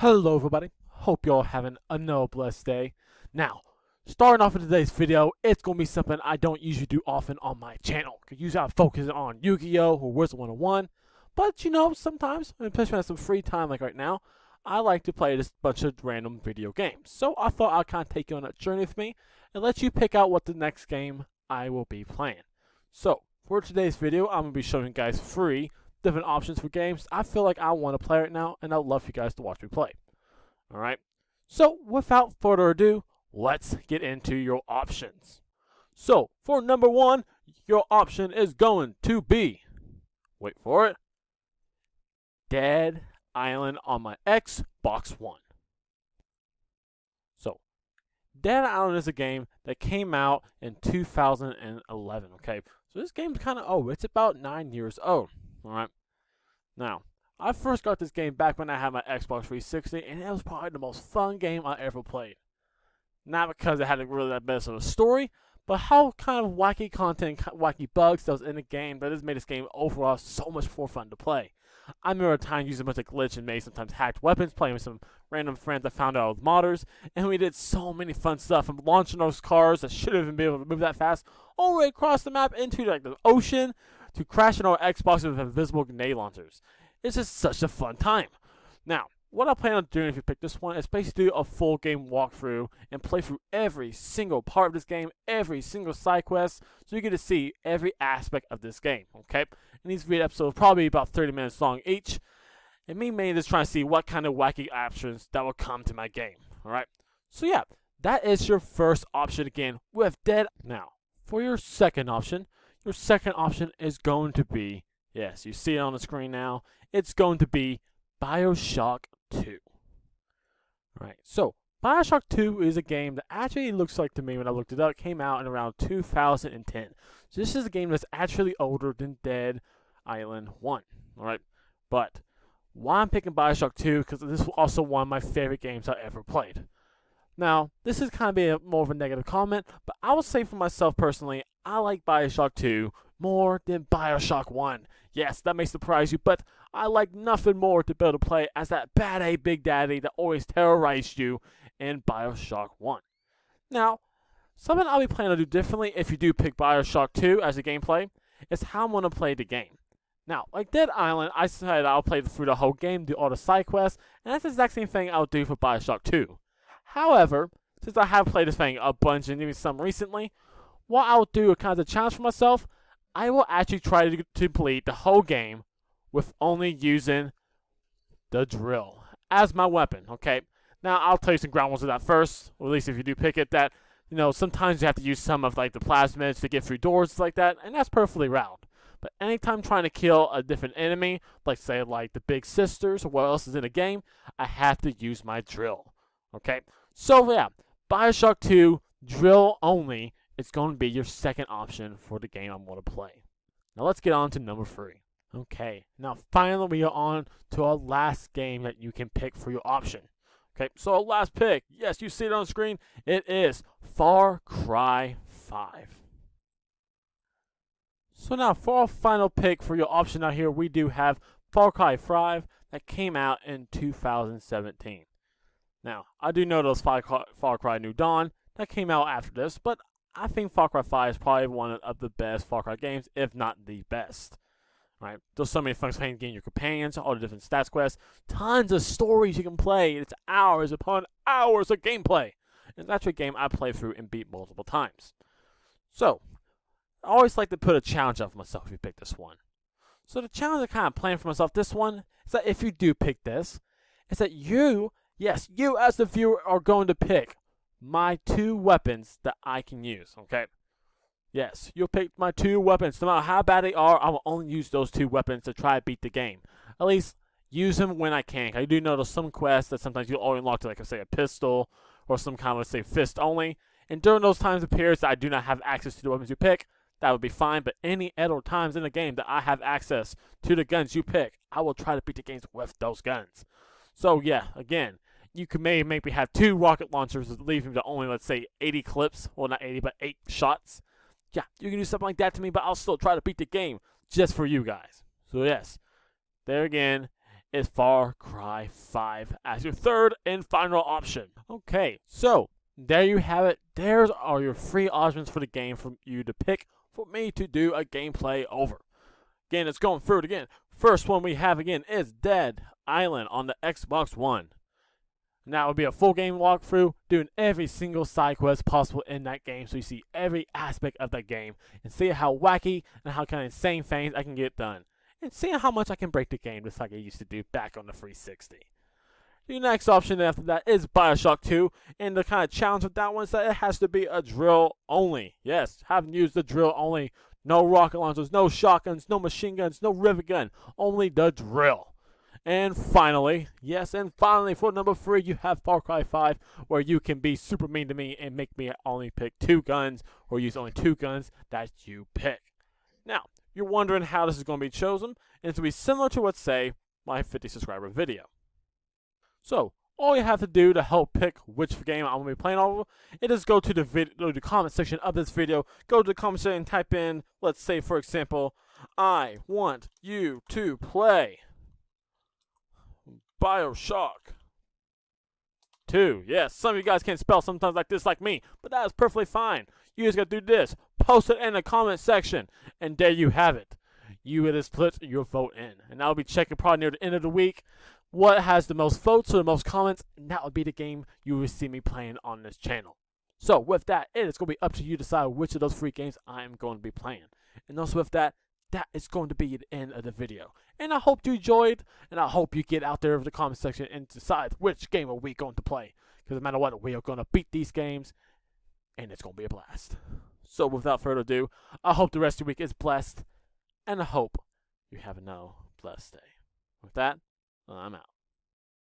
Hello everybody, hope y'all having another blessed day. Now, starting off with today's video, it's going to be something I don't usually do often on my channel. Cause usually I focus on Yu-Gi-Oh! Or Wizard 101. But you know, sometimes, especially when I have some free time like right now, I like to play this bunch of random video games. So I thought I'd kind of take you on a journey with me and let you pick out what the next game I will be playing. So, for today's video, I'm going to be showing you guys three different options for games I feel like I want to play right now, and I'd love for you guys to watch me play. Alright, so without further ado, let's get into your options. So, for number one, your option is going to be, wait for it, Dead Island on my Xbox One. So, Dead Island is a game that came out in 2011, okay? So this game's kind of old. It's about 9 years old. Alright. Now, I first got this game back when I had my Xbox 360, and it was probably the most fun game I ever played. Not because it had really that best of a story, but how kind of wacky content, wacky bugs that was in the game that just made this game overall so much more fun to play. I remember a time using a bunch of glitch and made sometimes hacked weapons, playing with some random friends I found out with modders, and we did so many fun stuff from launching those cars that shouldn't even be able to move that fast all the way across the map into like the ocean, to crashing our Xbox with invisible grenade launchers. It's just such a fun time. Now, what I plan on doing if you pick this one is basically do a full game walkthrough and play through every single part of this game, every single side quest, so you get to see every aspect of this game, okay? And these video episodes are probably about 30 minutes long each, and me mainly just trying to see what kind of wacky options that will come to my game, alright? So yeah, that is your first option again with Dead. Now, for your second option is going to be, yes, you see it on the screen now, it's going to be Bioshock 2. Alright, so Bioshock 2 is a game that actually looks like to me when I looked it up, came out in around 2010. So this is a game that's actually older than Dead Island 1. Alright, but why I'm picking Bioshock 2, because this is also one of my favorite games I ever played. Now, this is kind of more of a negative comment, but I will say for myself personally, I like Bioshock 2 more than Bioshock 1. Yes, that may surprise you, but I like nothing more to be able to play as that bad A Big Daddy that always terrorized you in Bioshock 1. Now, something I'll be planning to do differently if you do pick Bioshock 2 as a gameplay is how I'm going to play the game. Now, like Dead Island, I said I'll play through the whole game, do all the side quests, and that's the exact same thing I'll do for Bioshock 2. However, since I have played this thing a bunch and even some recently, what I'll do, kind of a challenge for myself, I will actually try to complete the whole game with only using the drill as my weapon, okay? Now, I'll tell you some ground rules of that first, or at least if you do pick it, that, you know, sometimes you have to use some of, like, the plasmids to get through doors like that, and that's perfectly valid. But anytime trying to kill a different enemy, like, say, like the Big Sisters, or what else is in the game, I have to use my drill, okay? So, yeah, Bioshock 2, drill only, it's going to be your second option for the game I'm going to play. Now, let's get on to number 3. Okay, now finally we are on to our last game that you can pick for your option. Okay, so our last pick, yes, you see it on the screen, it is Far Cry 5. So now for our final pick for your option out here, we do have Far Cry 5 that came out in 2017. Now, I do know those Far Cry New Dawn that came out after this, but I think Far Cry 5 is probably one of the best Far Cry games, if not the best. Right? There's so many fun things getting your companions, all the different stats quests, tons of stories you can play. It's hours upon hours of gameplay. It's actually a game I played through and beat multiple times. So, I always like to put a challenge up for myself if you pick this one. So the challenge I kind of plan for myself this one is that if you do pick this, is that you, yes, you as the viewer are going to pick my 2 weapons that I can use, okay? Yes, you'll pick my 2 weapons. No matter how bad they are, I will only use those 2 weapons to try to beat the game. At least, use them when I can. I do know there's some quests that sometimes you'll only unlock to, like, say, a pistol, or some kind of, let's say, fist only. And during those times of periods that I do not have access to the weapons you pick, that would be fine. But any other times in the game that I have access to the guns you pick, I will try to beat the games with those guns. So, yeah, again, you could maybe have 2 rocket launchers leaving to only, let's say, 80 clips. Well, not 80, but 8 shots. Yeah, you can do something like that to me, but I'll still try to beat the game just for you guys. So yes, there again is Far Cry 5 as your third and final option. Okay, so there you have it. There's are your 3 options for the game for you to pick for me to do a gameplay over. Again, it's going through it again. First one we have again is Dead Island on the Xbox One. Now it will be a full game walkthrough, doing every single side quest possible in that game, so you see every aspect of that game and see how wacky and how kind of insane things I can get done, and seeing how much I can break the game just like I used to do back on the 360. The next option after that is Bioshock 2, and the kind of challenge with that one is that it has to be a drill only. Yes, haven't used the drill only. No rocket launchers, no shotguns, no machine guns, no rivet gun, only the drill. And finally, yes, and finally for number 3, you have Far Cry 5, where you can be super mean to me and make me only pick 2 guns, or use only 2 guns that you pick. Now, you're wondering how this is going to be chosen, and it's going to be similar to, let's say, my 50 subscriber video. So, all you have to do to help pick which game I'm going to be playing over, it is go to the comment section of this video, go to the comment section and type in, let's say for example, I want you to play Bioshock 2. Yes, some of you guys can't spell sometimes like this like me, but that is perfectly fine. You just gotta do this. Post it in the comment section, and there you have it. You it is put your vote in. And I'll be checking probably near the end of the week what has the most votes or the most comments, and that would be the game you will see me playing on this channel. So with that, it is going to be up to you to decide which of those 3 games I am going to be playing. And also with that, that is going to be the end of the video. And I hope you enjoyed, and I hope you get out there in the comment section and decide which game are we going to play. Because no matter what, we are going to beat these games, and it's going to be a blast. So without further ado, I hope the rest of your week is blessed, and I hope you have a blessed day. With that, I'm out.